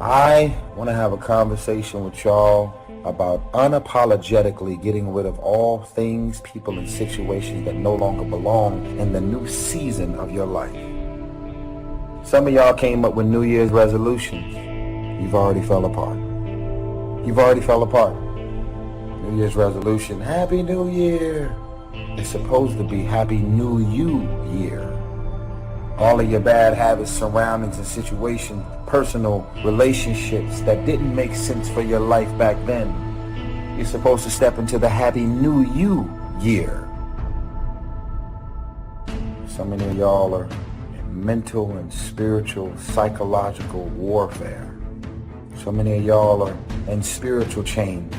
I want to have a conversation with y'all about unapologetically getting rid of all things, people, and situations that no longer belong in the new season of your life. Some of y'all came up with New Year's resolutions. You've already fell apart. You've already fell apart. New Year's resolution, Happy New Year. It's supposed to be Happy New You Year. All of your bad habits, surroundings, and situations, personal relationships that didn't make sense for your life back then, you're supposed to step into the Happy New You Year. So many of y'all are in mental and spiritual, psychological warfare. So many of y'all are in spiritual chains.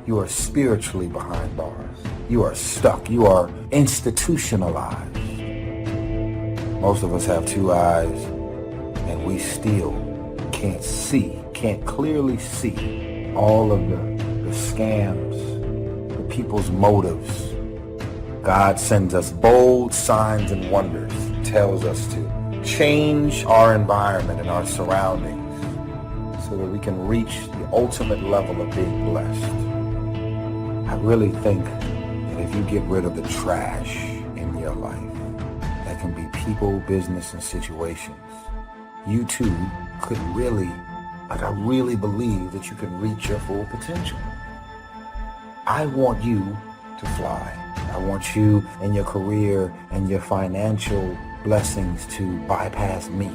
You are spiritually behind bars. You are stuck. You are institutionalized. Most of us have two eyes, and we still can't see, can't clearly see all of the scams, the people's motives. God sends us bold signs and wonders, tells us to change our environment and our surroundings so that we can reach the ultimate level of being blessed. I really think that if you get rid of the trash in your life, that can be people, business, and situations, you too could really, I really believe that you can reach your full potential. I want you to fly. I want you and your career and your financial blessings to bypass me.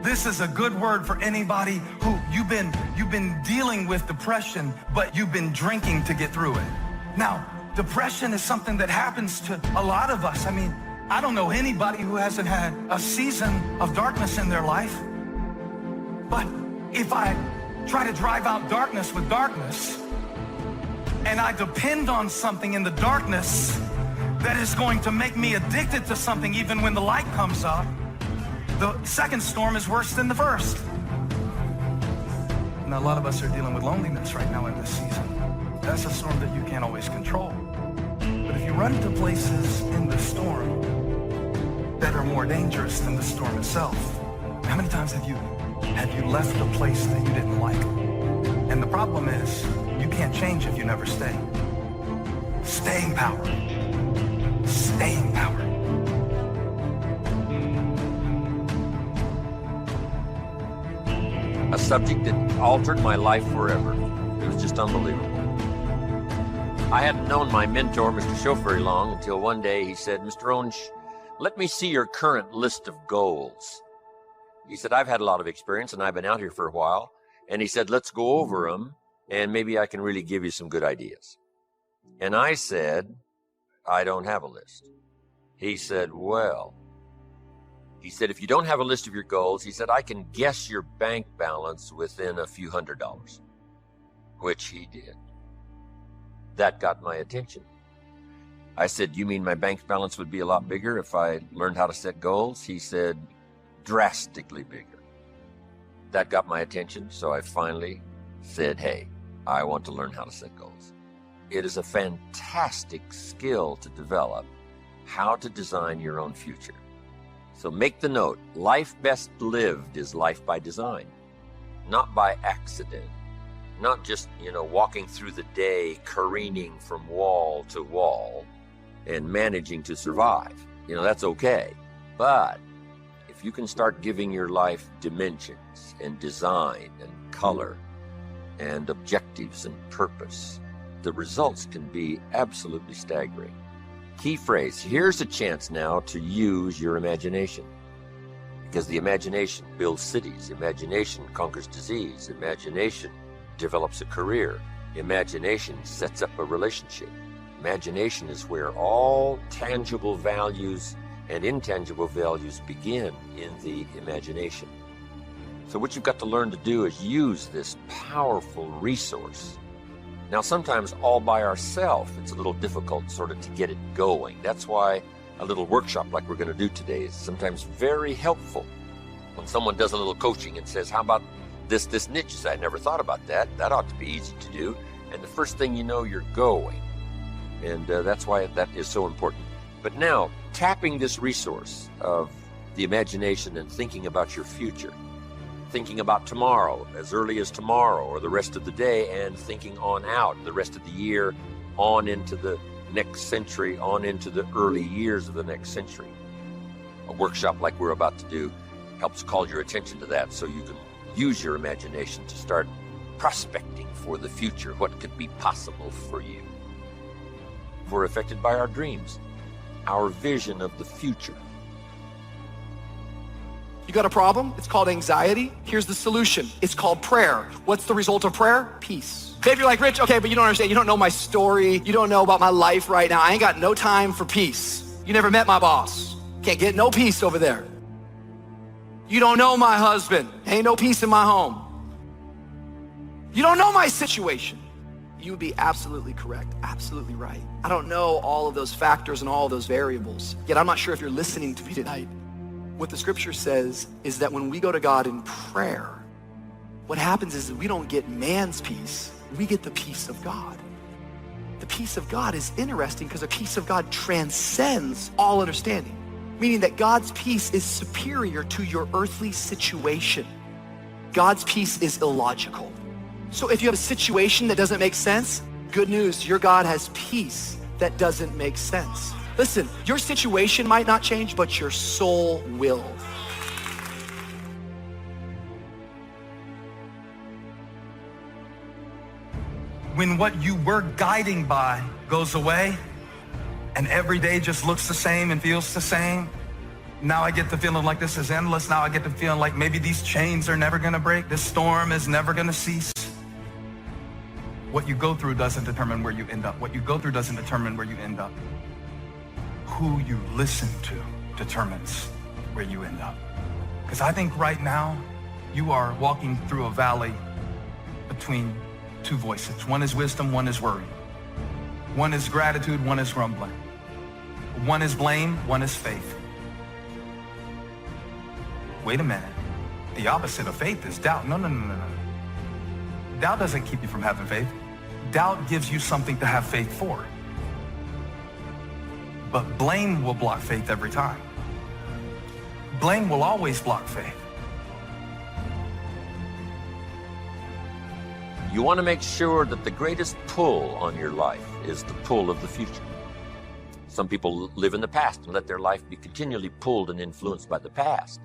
This is a good word for anybody who you've been dealing with depression, but you've been drinking to get through it. Now, depression is something that happens to a lot of us. I mean, I don't know anybody who hasn't had a season of darkness in their life. But if I try to drive out darkness with darkness, and I depend on something in the darkness that is going to make me addicted to something even when the light comes up, the second storm is worse than the first. Now, a lot of us are dealing with loneliness right now in this season. That's a storm that you can't always control. But if you run to places in the storm that are more dangerous than the storm itself, how many times have you left a place that you didn't like? And the problem is, you can't change if you never stay. Staying power. Staying power. A subject that altered my life forever. It was just unbelievable. I hadn't known my mentor, Mr. Show, very long until one day he said, Mr. Rohn, let me see your current list of goals. He said, I've had a lot of experience and I've been out here for a while. And he said, let's go over them and maybe I can really give you some good ideas. And I said, I don't have a list. He said, well, if you don't have a list of your goals, he said, I can guess your bank balance within a few $100s, which he did. That got my attention. I said, you mean my bank balance would be a lot bigger if I learned how to set goals? He said, drastically bigger. That got my attention, so I finally said, hey, I want to learn how to set goals. It is a fantastic skill to develop, how to design your own future. So make the note, life best lived is life by design, not by accident, not just, walking through the day, careening from wall to wall and managing to survive. That's okay. But if you can start giving your life dimensions and design and color and objectives and purpose, the results can be absolutely staggering. Key phrase, here's a chance now to use your imagination. Because the imagination builds cities, imagination conquers disease, imagination develops a career, imagination sets up a relationship. Imagination is where all tangible values and intangible values begin in the imagination. So what you've got to learn to do is use this powerful resource. Now, sometimes all by ourselves, it's a little difficult sort of to get it going. That's why a little workshop like we're going to do today is sometimes very helpful. When someone does a little coaching and says, how about this niche? You say, I never thought about that. That ought to be easy to do. And the first thing you know, you're going. And that's why that is so important. But now, tapping this resource of the imagination and thinking about your future, thinking about tomorrow, as early as tomorrow or the rest of the day, and thinking on out the rest of the year, on into the next century, on into the early years of the next century. A workshop like we're about to do helps call your attention to that, so you can use your imagination to start prospecting for the future, what could be possible for you. We're affected by our dreams, our vision of the future. You got a problem? It's called anxiety. Here's the solution. It's called prayer. What's the result of prayer? Peace. Maybe you're like, Rich, okay, but you don't understand. You don't know my story. You don't know about my life right now. I ain't got no time for peace. You never met my boss. Can't get no peace over there. You don't know my husband. Ain't no peace in my home. You don't know my situation. You would be absolutely correct, absolutely right. I don't know all of those factors and all of those variables, yet I'm not sure if you're listening to me tonight. What the scripture says is that when we go to God in prayer, what happens is that we don't get man's peace, we get the peace of God. The peace of God is interesting because the peace of God transcends all understanding, meaning that God's peace is superior to your earthly situation. God's peace is illogical. So if you have a situation that doesn't make sense, good news, your God has peace that doesn't make sense. Listen, your situation might not change, but your soul will. When what you were guiding by goes away and every day just looks the same and feels the same, now I get the feeling like this is endless. Now I get the feeling like maybe these chains are never gonna break. This storm is never gonna cease. What you go through doesn't determine where you end up. What you go through doesn't determine where you end up. Who you listen to determines where you end up. Because I think right now you are walking through a valley between two voices. One is wisdom, one is worry. One is gratitude, one is grumbling. One is blame, one is faith. Wait a minute. The opposite of faith is doubt. No. Doubt doesn't keep you from having faith. Doubt gives you something to have faith for. But blame will block faith every time. Blame will always block faith. You want to make sure that the greatest pull on your life is the pull of the future. Some people live in the past and let their life be continually pulled and influenced by the past.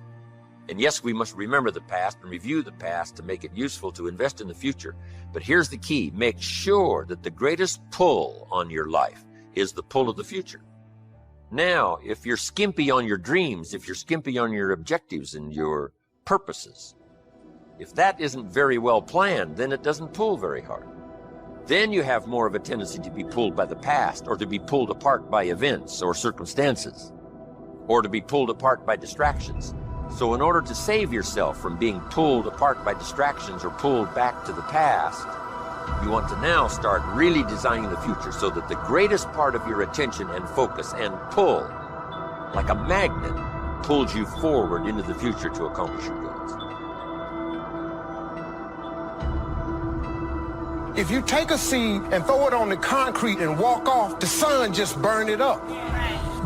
And yes, we must remember the past and review the past to make it useful to invest in the future. But here's the key. Make sure that the greatest pull on your life is the pull of the future. Now, if you're skimpy on your dreams, if you're skimpy on your objectives and your purposes, if that isn't very well planned, then it doesn't pull very hard. Then you have more of a tendency to be pulled by the past, or to be pulled apart by events or circumstances, or to be pulled apart by distractions. So in order to save yourself from being pulled apart by distractions or pulled back to the past, you want to now start really designing the future so that the greatest part of your attention and focus and pull, like a magnet, pulls you forward into the future to accomplish your goals. If you take a seed and throw it on the concrete and walk off, the sun just burn it up.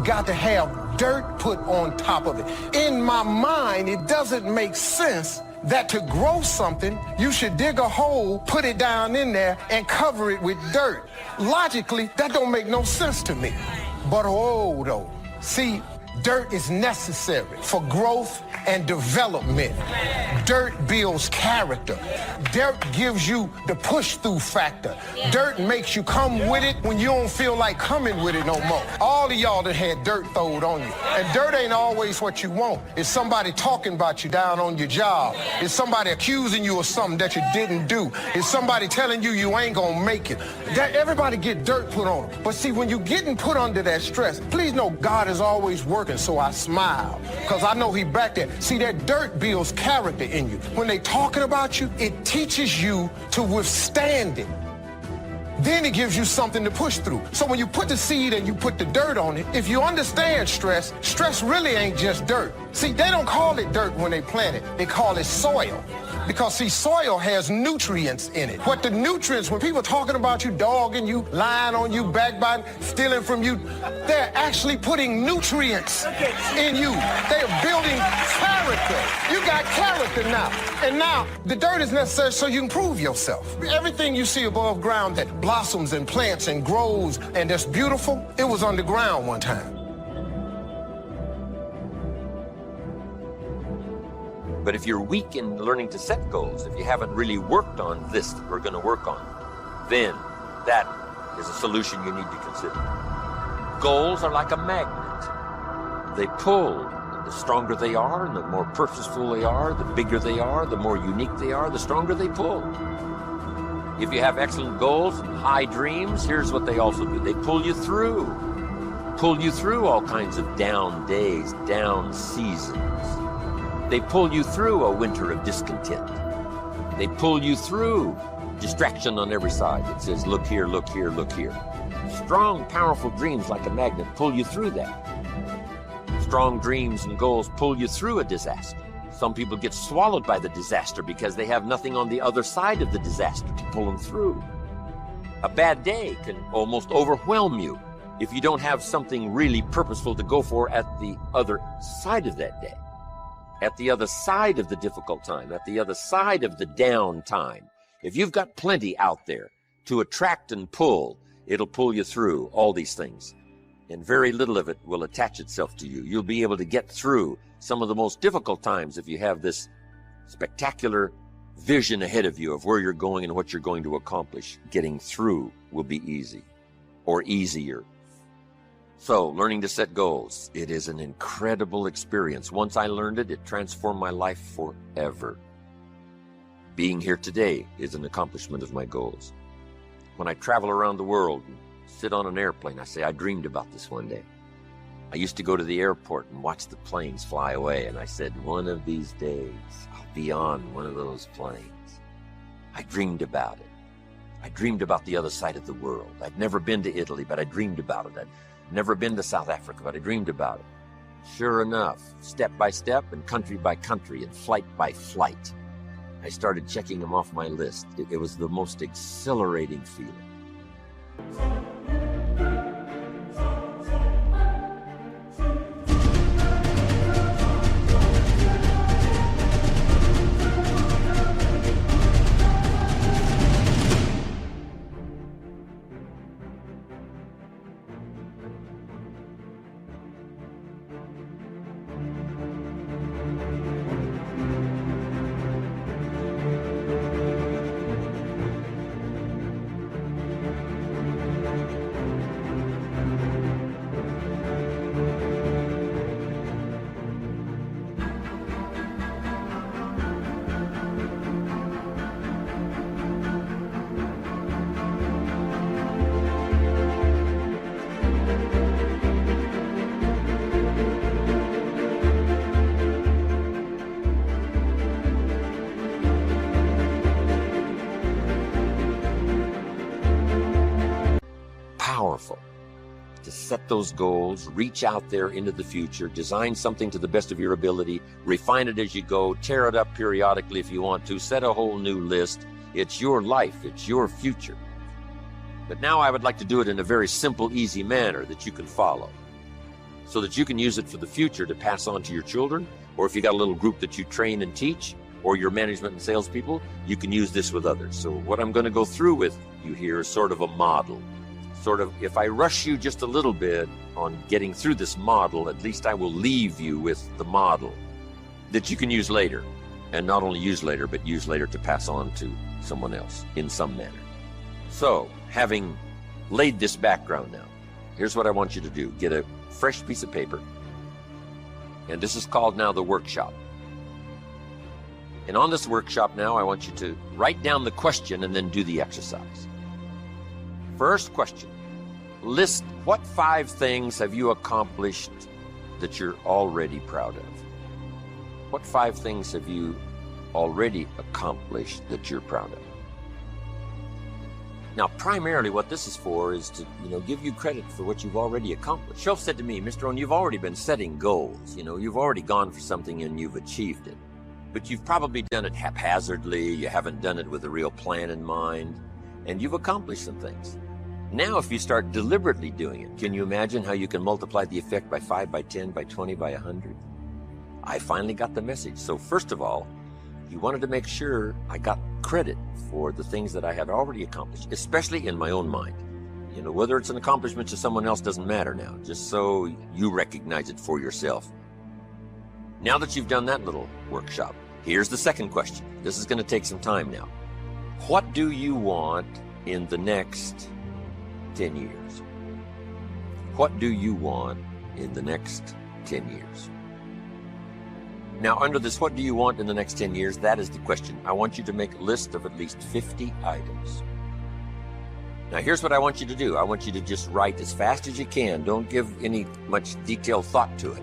Got to have dirt put on top of it. In my mind, it doesn't make sense that to grow something, you should dig a hole, put it down in there, and cover it with dirt. Logically, that don't make no sense to me. But oh, though, see, dirt is necessary for growth and development. Dirt builds character. Dirt gives you the push-through factor. Dirt makes you come with it when you don't feel like coming with it no more. All of y'all that had dirt throwed on you. And dirt ain't always what you want. It's somebody talking about you down on your job. It's somebody accusing you of something that you didn't do. It's somebody telling you you ain't gonna make it. Everybody get dirt put on them. But see, when you're getting put under that stress, please know God is always working, so I smile. Because I know he back there. See, that dirt builds character in you. When they talking about you, it teaches you to withstand it. Then it gives you something to push through. So when you put the seed and you put the dirt on it, if you understand stress, stress really ain't just dirt. See, they don't call it dirt when they plant it. They call it soil. Because see, soil has nutrients in it. What the nutrients, when people are talking about you, dogging you, lying on you, backbiting, stealing from you, they're actually putting nutrients in you. They are building character. You got character now. And now the dirt is necessary so you can prove yourself. Everything you see above ground that blossoms and plants and grows and that's beautiful, it was underground one time. But if you're weak in learning to set goals, if you haven't really worked on this that we're going to work on, then that is a solution you need to consider. Goals are like a magnet. They pull. The stronger they are, and the more purposeful they are, the bigger they are, the more unique they are, the stronger they pull. If you have excellent goals and high dreams, here's what they also do. They pull you through all kinds of down days, down seasons. They pull you through a winter of discontent. They pull you through distraction on every side that says, look here, look here, look here. Strong, powerful dreams like a magnet pull you through that. Strong dreams and goals pull you through a disaster. Some people get swallowed by the disaster because they have nothing on the other side of the disaster to pull them through. A bad day can almost overwhelm you if you don't have something really purposeful to go for at the other side of that day. At the other side of the difficult time, at the other side of the down time. If you've got plenty out there to attract and pull, it'll pull you through all these things. And very little of it will attach itself to you. You'll be able to get through some of the most difficult times if you have this spectacular vision ahead of you of where you're going and what you're going to accomplish. Getting through will be easy or easier. So, learning to set goals, it is an incredible experience. Once I learned it, it transformed my life forever. Being here today is an accomplishment of my goals. When I travel around the world and sit on an airplane, I say, I dreamed about this one day. I used to go to the airport and watch the planes fly away, and I said, one of these days, I'll be on one of those planes. I dreamed about it. I dreamed about the other side of the world. I'd never been to Italy, but I dreamed about it. I'd never been to South Africa, but I dreamed about it. Sure enough, step by step and country by country and flight by flight, I started checking them off my list. It was the most exhilarating feeling. Powerful to set those goals, reach out there into the future, design something to the best of your ability, refine it as you go, tear it up periodically if you want to, set a whole new list. It's your life, it's your future. But now I would like to do it in a very simple, easy manner that you can follow, so that you can use it for the future to pass on to your children, or if you got a little group that you train and teach, or your management and salespeople, you can use this with others. So what I'm going to go through with you here is sort of a model. Sort of, if I rush you just a little bit on getting through this model, at least I will leave you with the model that you can use later. And not only use later, but use later to pass on to someone else in some manner. So, having laid this background now, here's what I want you to do. Get a fresh piece of paper. And this is called now the workshop. And on this workshop now, I want you to write down the question and then do the exercise. First question, list what 5 things have you accomplished that you're already proud of? What 5 things have you already accomplished that you're proud of? Now, primarily what this is for is to, give you credit for what you've already accomplished. Shoaff said to me, Mr. Rohn, you've already been setting goals. You've already gone for something and you've achieved it. but you've probably done it haphazardly. You haven't done it with a real plan in mind, and you've accomplished some things. Now, if you start deliberately doing it, can you imagine how you can multiply the effect by 5, by 10, by 20, by 100? I finally got the message. So first of all, he wanted to make sure I got credit for the things that I had already accomplished, especially in my own mind. You know, whether it's an accomplishment to someone else doesn't matter now, just so you recognize it for yourself. Now that you've done that little workshop, here's the second question. This is going to take some time now. What do you want in the next 10 years? What do you want in the next 10 years? Now, under this, what do you want in the next 10 years? That is the question. I want you to make a list of at least 50 items. Now, here's what I want you to do. I want you to just write as fast as you can. Don't give any much detailed thought to it,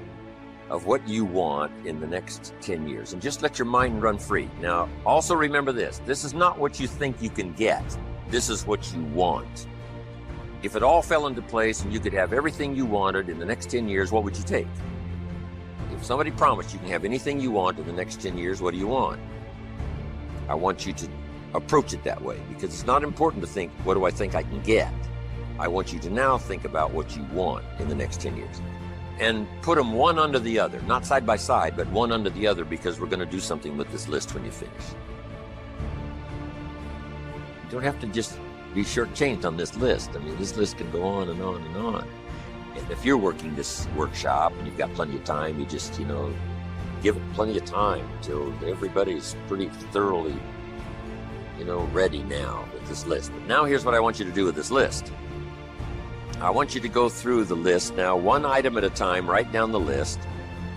of what you want in the next 10 years. And just let your mind run free. Now, also remember this. This is not what you think you can get. This is what you want. If it all fell into place and you could have everything you wanted in the next 10 years, what would you take? If somebody promised you can have anything you want in the next 10 years, what do you want? I want you to approach it that way, because it's not important to think, what do I think I can get? I want you to now think about what you want in the next 10 years. And put them one under the other, not side by side, but one under the other, because we're going to do something with this list when you finish. You don't have to just be shortchanged on this list. I mean, this list can go on and on and on. And if you're working this workshop and you've got plenty of time, you just, give it plenty of time until everybody's pretty thoroughly, ready now with this list. But now here's what I want you to do with this list. I want you to go through the list now, one item at a time, write down the list,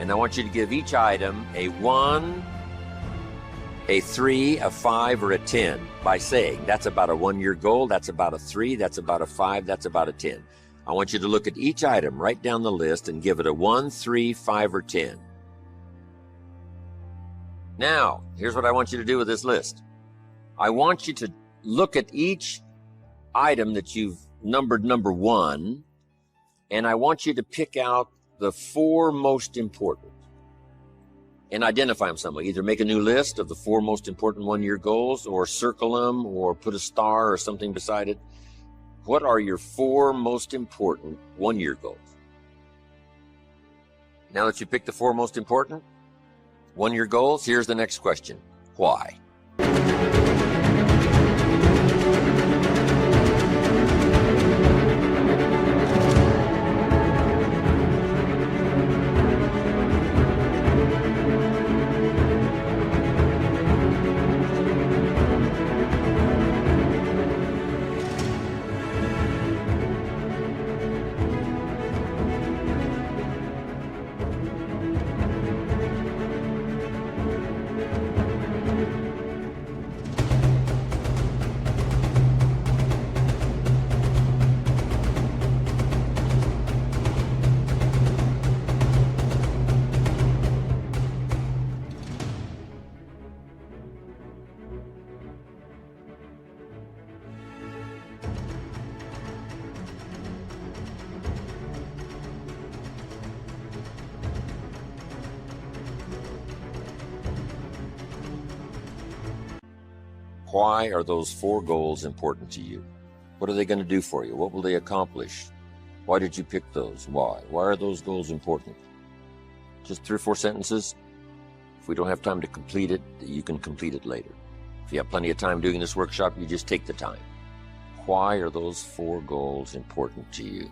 and I want you to give each item a 1, a 3, a 5, or a 10 by saying, that's about a 1-year goal, that's about a 3, that's about a 5, that's about a 10. I want you to look at each item, write down the list, and give it a 1, 3, 5, or 10. Now, here's what I want you to do with this list. I want you to look at each item that you've numbered number 1, and I want you to pick out the 4 most important and identify them somewhere. Either make a new list of the 4 most important 1-year goals, or circle them, or put a star or something beside it. What are your 4 most important 1-year goals? Now that you picked the 4 most important 1-year goals, here's the next question. Why? Why are those 4 goals important to you? What are they going to do for you? What will they accomplish? Why did you pick those? Why? Why are those goals important? Just 3 or 4 sentences. If we don't have time to complete it, you can complete it later. If you have plenty of time doing this workshop, you just take the time. Why are those 4 goals important to you?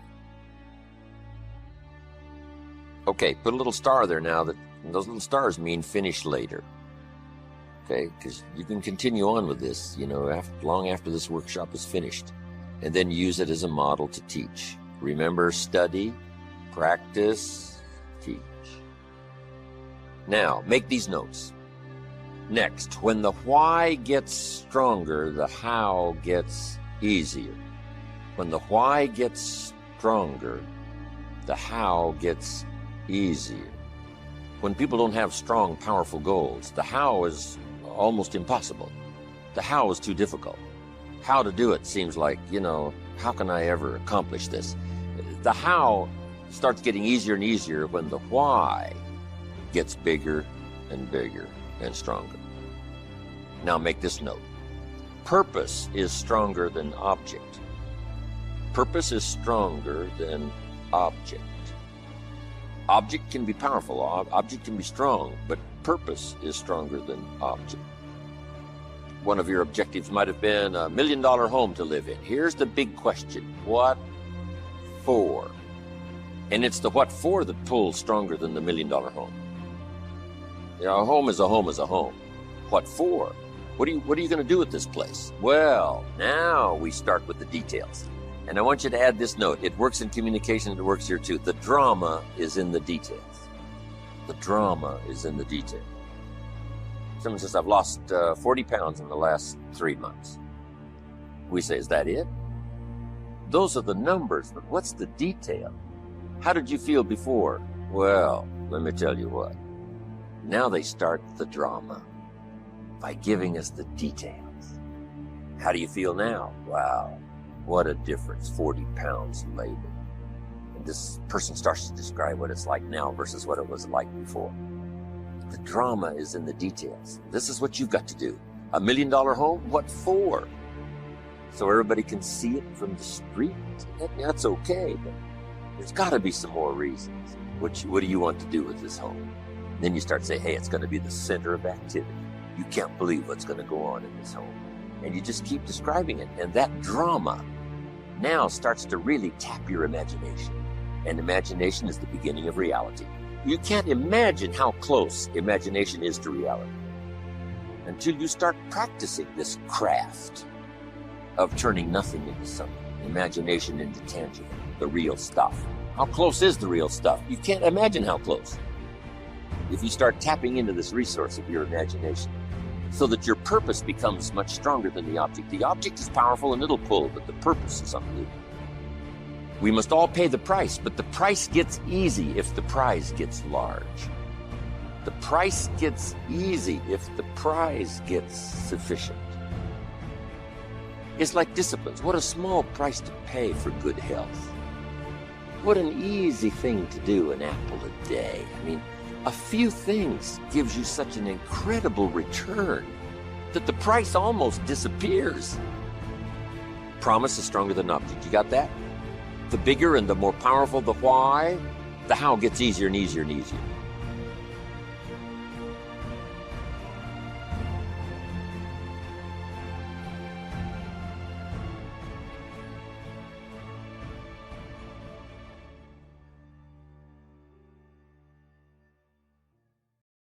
Okay, put a little star there now. Those little stars mean finish later. Okay, because you can continue on with this, long after this workshop is finished, and then use it as a model to teach. Remember, study, practice, teach. Now, make these notes. Next, when the why gets stronger, the how gets easier. When the why gets stronger, the how gets easier. When people don't have strong, powerful goals, the how is almost impossible. The how is too difficult. How to do it seems like, how can I ever accomplish this? The how starts getting easier and easier when the why gets bigger and bigger and stronger. Now make this note. Purpose is stronger than object. Purpose is stronger than object. Object can be powerful, object can be strong, but purpose is stronger than object. One of your objectives might have been $1 million home to live in. Here's the big question. What for? And it's the what for that pulls stronger than the $1 million home. You know, a home is a home is a home. What for? What are you going to do with this place? Well, now we start with the details. And I want you to add this note. It works in communication, it works here too. The drama is in the details. The drama is in the details. Someone says, I've lost 40 pounds in the last 3 months. We say, is that it? Those are the numbers, but what's the detail? How did you feel before? Well, let me tell you what. Now they start the drama by giving us the details. How do you feel now? Wow, what a difference, 40 pounds later. And this person starts to describe what it's like now versus what it was like before. The drama is in the details. This is what you've got to do. $1 million home? What for? So everybody can see it from the street? That's okay, but there's got to be some more reasons. What do you want to do with this home? And then you start to say, hey, it's going to be the center of activity. You can't believe what's going to go on in this home. And you just keep describing it. And that drama now starts to really tap your imagination. And imagination is the beginning of reality. You can't imagine how close imagination is to reality until you start practicing this craft of turning nothing into something, imagination into tangible, the real stuff. How close is the real stuff? You can't imagine how close. If you start tapping into this resource of your imagination so that your purpose becomes much stronger than the object. The object is powerful and it'll pull, but the purpose is unbelievable. We must all pay the price, but the price gets easy if the prize gets large. The price gets easy if the prize gets sufficient. It's like disciplines. What a small price to pay for good health. What an easy thing to do, an apple a day. I mean, a few things gives you such an incredible return that the price almost disappears. Promise is stronger than object. You got that? The bigger and the more powerful the why, the how gets easier and easier and easier.